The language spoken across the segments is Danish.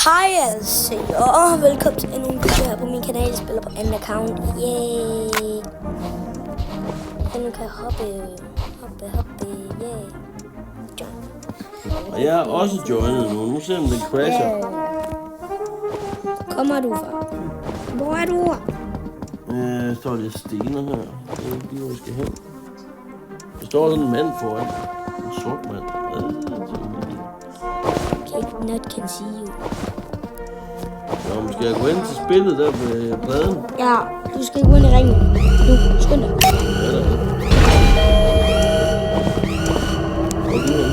Hej altså, og velkommen til endnu en video her på min kanal. Jeg spiller på anden account. Yay! Og nu kan jeg hoppe, yay! Og jeg er også joinet nu. Nu ser vi, om det crasher. Kommer du fra? Hvor er du? Der står lidt stener her. Det er ikke hvor vi skal hen. Der står sådan en mand foran. En sort mand. Not can see you. Nå, men skal jeg gå ind til spillet der ved pladen? Ja, du skal gå ind i ringen. Nu, skynd dig. Ja, der er det. Hvor er du henne?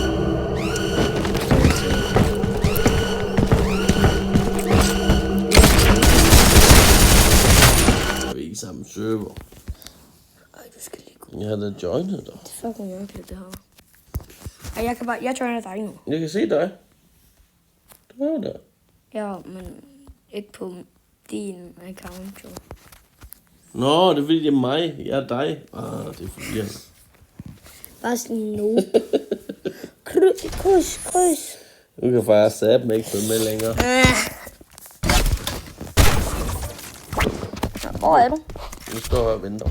Vi er ikke samme server. Ej, du skal lige gå. Jeg har da joinet dig. Det er fucking mærkeligt, det her. Og jeg joiner dig nu. Jeg kan se dig. Du er der. Ja, men ikke på din account, jo. Nå, det er fordi det er mig. Jeg er dig. Det er forvirrende. Bare sådan nu. Kryds. Nu kan faktisk Saben ikke følge med længere. Hvor er du? Nu står jeg og venter.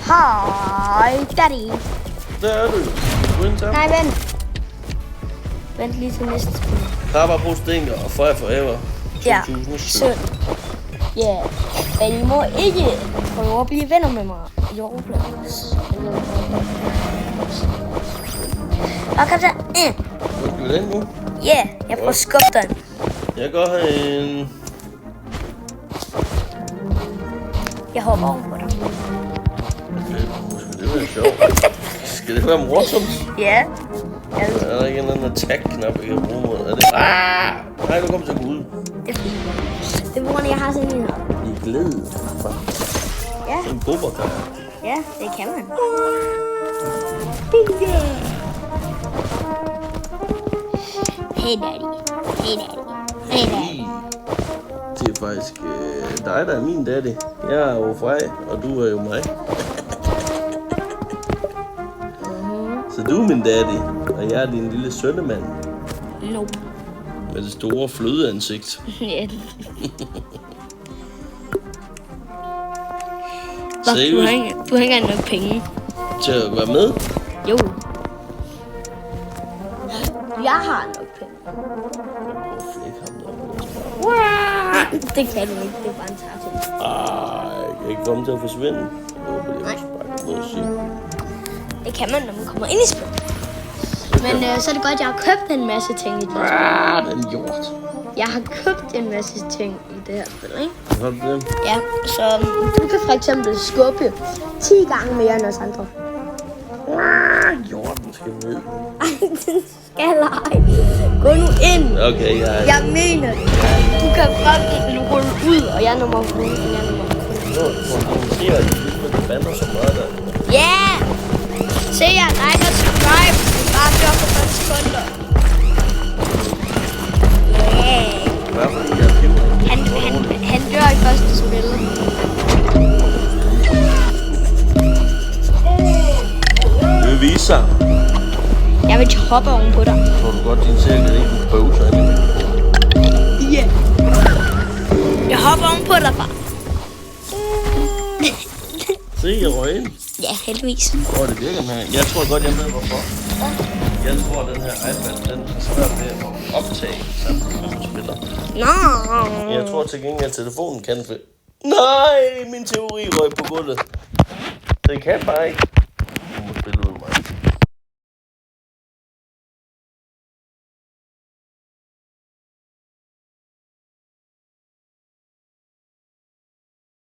Hej, daddy. Der er du. Gå ind sammen. Nej, vent. Vent lige til næste spil. Krabber på stinker og Fire Forever. Ja, 2007. synd. Ja, men I må ikke prøve at blive venner med mig i Roblox. Og kom så. Hvor skal vi den nu? Ja, jeg prøver at skubbe den. Jeg går herhen. Jeg hopper over på dig. Okay, skal det være sjovt? Skal det være morsomt? Ja. Er der ikke en anden attack-knap, jeg kan bruge mod? Er det? Nej, du kommer til at gå ud. Det er fint. Det er på grund af, jeg har sådan en her. I glæde. Ja. En bobberkar. Ja, det kan man. Hey daddy. Hey daddy. Hey daddy. Det er faktisk dig, der er min daddy. Jeg er jo Frej, og du er jo mig. Så du er min daddy, og jeg er din lille sønnemand. Nope. Med det store flødeansigt. Ja. Seriøst? Du har ikke engang nok penge. Til at være med? Jo. Jeg har nok penge. Det kan du ikke, det er bare en tarsel. Jeg kan ikke komme til at forsvinde. Jeg håber, det er også bare noget at sige. Det kan man, når man kommer ind i spil. Men så er det godt, at jeg har købt en masse ting i det her spil. Den hjort. Jeg har købt en masse ting i det her spil, ikke? Har du det? Ja, så du kan for eksempel skubbe 10 gange mere end os andre. Hjorten skal ned. Ej, den skal ej. Gå nu ind. Okay, Jeg mener det. Du kan fucking rulle ud, og jeg er nummer 100. Nå, du ser, at du bander så meget der. Ja! Se jer, like og subscribe. Det er bare 45 sekunder. Yeah! Hvad for en, jeg er pivet? Han dør i første spil. Det vil vise sig. Jeg vil hoppe oven på dig. Tror du godt, din cirkel ikke vil prøve sig ind i mikrofonen? Ja. Jeg hopper oven på dig, far. Se, jeg røg ind. Ja, heldigvis. Det virker den her. Jeg tror godt, jeg ved hvorfor. Jeg tror, den her iPad, den er svært ved at optage sammen med spiller. Nå. Jeg tror til gengæld, at telefonen kan. Nej, min teori røg på gulvet. Det kan bare ikke.